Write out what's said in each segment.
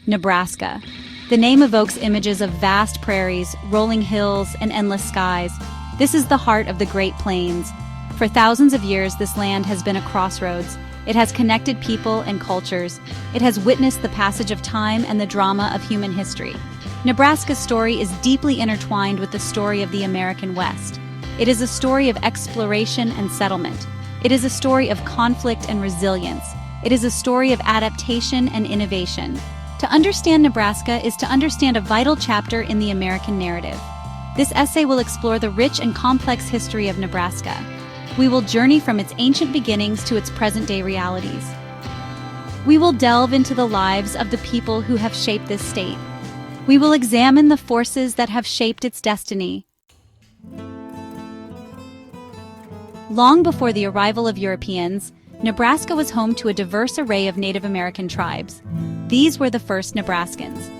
Nebraska. The name evokes images of vast prairies, rolling hills, and endless skies. This is the heart of the Great Plains. For thousands of years, this land has been a crossroads. It has connected people and cultures. It has witnessed the passage of time and the drama of human history. Nebraska's story is deeply intertwined with the story of the American West. It is a story of exploration and settlement. It is a story of conflict and resilience. It is a story of adaptation and innovation. To understand Nebraska is to understand a vital chapter in the American narrative. This essay will explore the rich and complex history of Nebraska. We will journey from its ancient beginnings to its present-day realities. We will delve into the lives of the people who have shaped this state. We will examine the forces that have shaped its destiny. Long before the arrival of Europeans, Nebraska was home to a diverse array of Native American tribes. These were the first Nebraskans.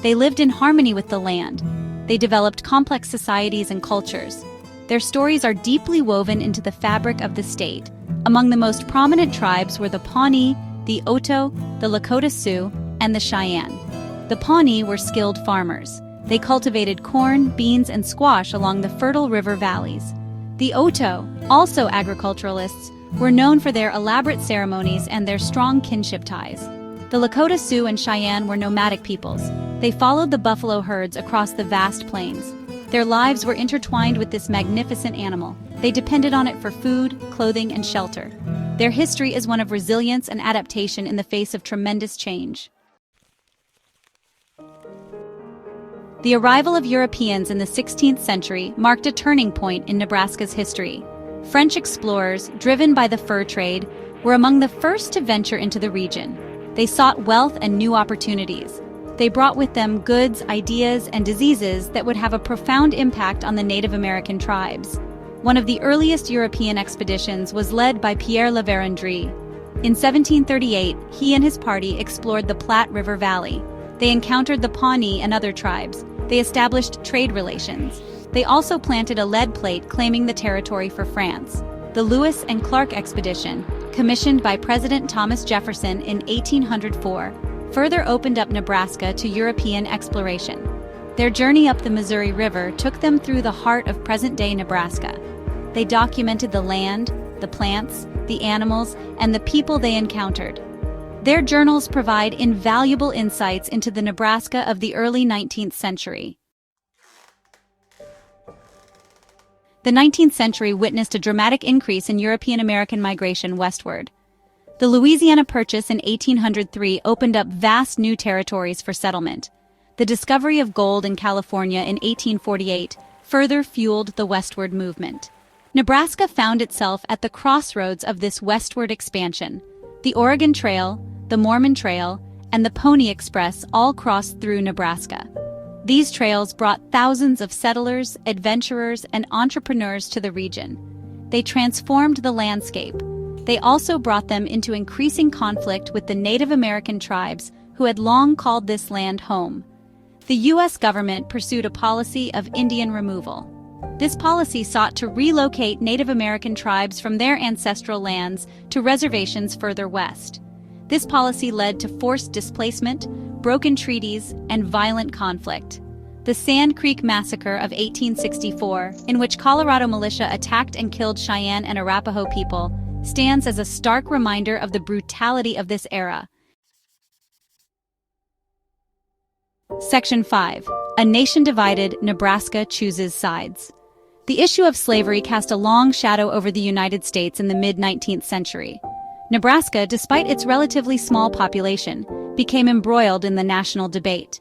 They lived in harmony with the land. They developed complex societies and cultures. Their stories are deeply woven into the fabric of the state. Among the most prominent tribes were the Pawnee, the Oto, the Lakota Sioux, and the Cheyenne. The Pawnee were skilled farmers. They cultivated corn, beans, and squash along the fertile river valleys. The Oto, also agriculturalists, were known for their elaborate ceremonies and their strong kinship ties. The Lakota Sioux and Cheyenne were nomadic peoples. They followed the buffalo herds across the vast plains. Their lives were intertwined with this magnificent animal. They depended on it for food, clothing, and shelter. Their history is one of resilience and adaptation in the face of tremendous change. The arrival of Europeans in the 16th century marked a turning point in Nebraska's history. French explorers, driven by the fur trade, were among the first to venture into the region. They sought wealth and new opportunities. They brought with them goods, ideas, and diseases that would have a profound impact on the Native American tribes. One of the earliest European expeditions was led by Pierre La Vérendrye. In 1738, he and his party explored the Platte River Valley. They encountered the Pawnee and other tribes. They established trade relations. They also planted a lead plate claiming the territory for France. The Lewis and Clark expedition, commissioned by President Thomas Jefferson in 1804, further opened up Nebraska to European exploration. Their journey up the Missouri River took them through the heart of present-day Nebraska. They documented the land, the plants, the animals, and the people they encountered. Their journals provide invaluable insights into the Nebraska of the early 19th century. The 19th century witnessed a dramatic increase in European-American migration westward. The Louisiana Purchase in 1803 opened up vast new territories for settlement. The discovery of gold in California in 1848 further fueled the westward movement. Nebraska found itself at the crossroads of this westward expansion. The Oregon Trail, the Mormon Trail, and the Pony Express all crossed through Nebraska. These trails brought thousands of settlers, adventurers, and entrepreneurs to the region. They transformed the landscape. They also brought them into increasing conflict with the Native American tribes who had long called this land home. The U.S. government pursued a policy of Indian removal. This policy sought to relocate Native American tribes from their ancestral lands to reservations further west. This policy led to forced displacement, broken treaties, and violent conflict. The Sand Creek Massacre of 1864, in which Colorado militia attacked and killed Cheyenne and Arapaho people, stands as a stark reminder of the brutality of this era. Section 5. A Nation Divided, Nebraska Chooses Sides. The issue of slavery cast a long shadow over the United States in the mid-19th century. Nebraska, despite its relatively small population, became embroiled in the national debate.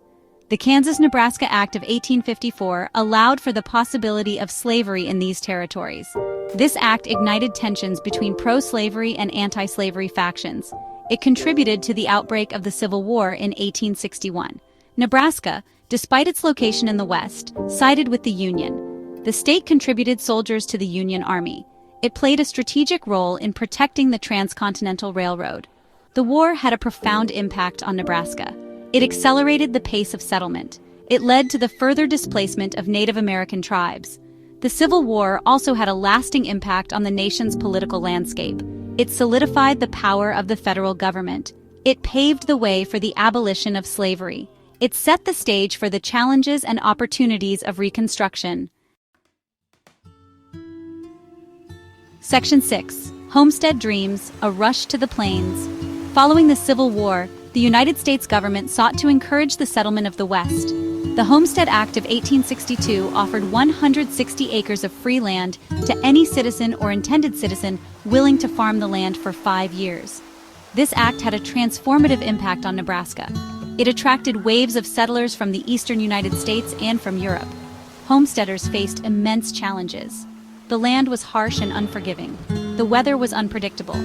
The Kansas-Nebraska Act of 1854 allowed for the possibility of slavery in these territories. This act ignited tensions between pro-slavery and anti-slavery factions. It contributed to the outbreak of the Civil War in 1861. Nebraska, despite its location in the West, sided with the Union. The state contributed soldiers to the Union Army. It played a strategic role in protecting the Transcontinental Railroad. The war had a profound impact on Nebraska. It accelerated the pace of settlement. It led to the further displacement of Native American tribes. The Civil War also had a lasting impact on the nation's political landscape. It solidified the power of the federal government. It paved the way for the abolition of slavery. It set the stage for the challenges and opportunities of Reconstruction. Section 6. Homestead Dreams, a Rush to the Plains. Following the Civil War, the United States government sought to encourage the settlement of the West. The Homestead Act of 1862 offered 160 acres of free land to any citizen or intended citizen willing to farm the land for 5 years. This act had a transformative impact on Nebraska. It attracted waves of settlers from the eastern United States and from Europe. Homesteaders faced immense challenges. The land was harsh and unforgiving. The weather was unpredictable.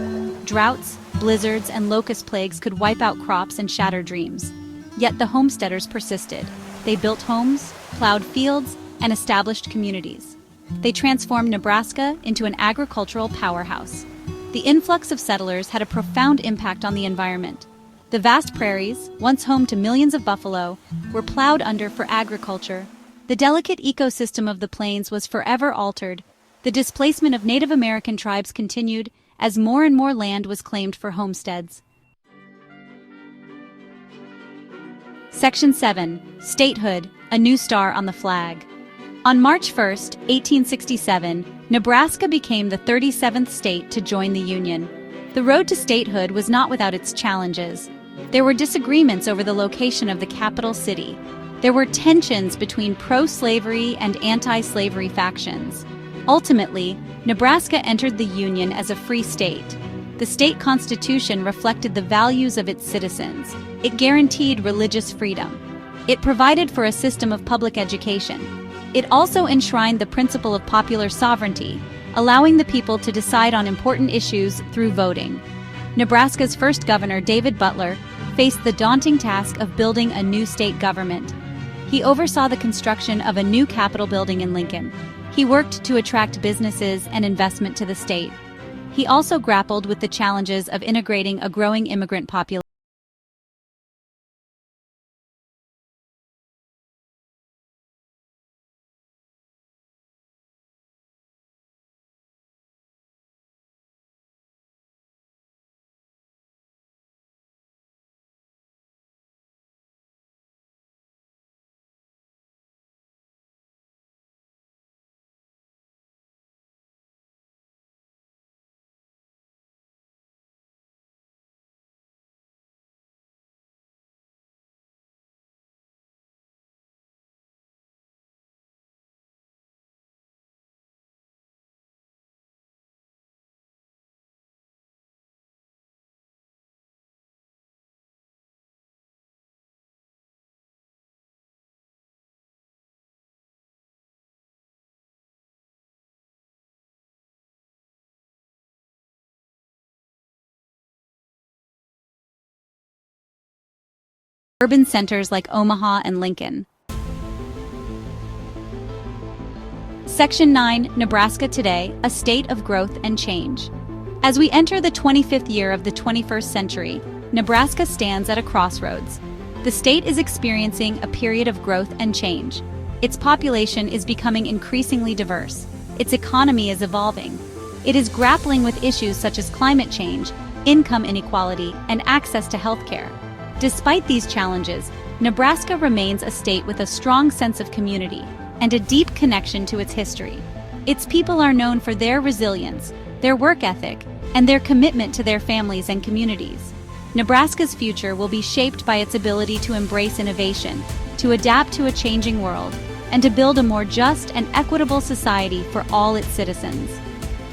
Droughts, blizzards, and locust plagues could wipe out crops and shatter dreams. Yet the homesteaders persisted. They built homes, plowed fields, and established communities. They transformed Nebraska into an agricultural powerhouse. The influx of settlers had a profound impact on the environment. The vast prairies, once home to millions of buffalo, were plowed under for agriculture. The delicate ecosystem of the plains was forever altered. The displacement of Native American tribes continued as more and more land was claimed for homesteads. Section 7. Statehood, a New Star on the Flag. On March 1, 1867, Nebraska became the 37th state to join the Union. The road to statehood was not without its challenges. There were disagreements over the location of the capital city. There were tensions between pro-slavery and anti-slavery factions. Ultimately, Nebraska entered the Union as a free state. The state constitution reflected the values of its citizens. It guaranteed religious freedom. It provided for a system of public education. It also enshrined the principle of popular sovereignty, allowing the people to decide on important issues through voting. Nebraska's first governor, David Butler, faced the daunting task of building a new state government. He oversaw the construction of a new Capitol building in Lincoln. He worked to attract businesses and investment to the state. He also grappled with the challenges of integrating a growing immigrant population. Urban centers like Omaha and Lincoln. Section 9, Nebraska Today, a State of Growth and Change. As we enter the 25th year of the 21st century, Nebraska stands at a crossroads. The state is experiencing a period of growth and change. Its population is becoming increasingly diverse. Its economy is evolving. It is grappling with issues such as climate change, income inequality, and access to health care. Despite these challenges, Nebraska remains a state with a strong sense of community and a deep connection to its history. Its people are known for their resilience, their work ethic, and their commitment to their families and communities. Nebraska's future will be shaped by its ability to embrace innovation, to adapt to a changing world, and to build a more just and equitable society for all its citizens.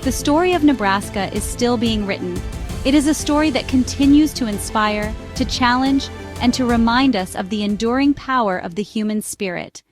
The story of Nebraska is still being written. It is a story that continues to inspire, to challenge, and to remind us of the enduring power of the human spirit.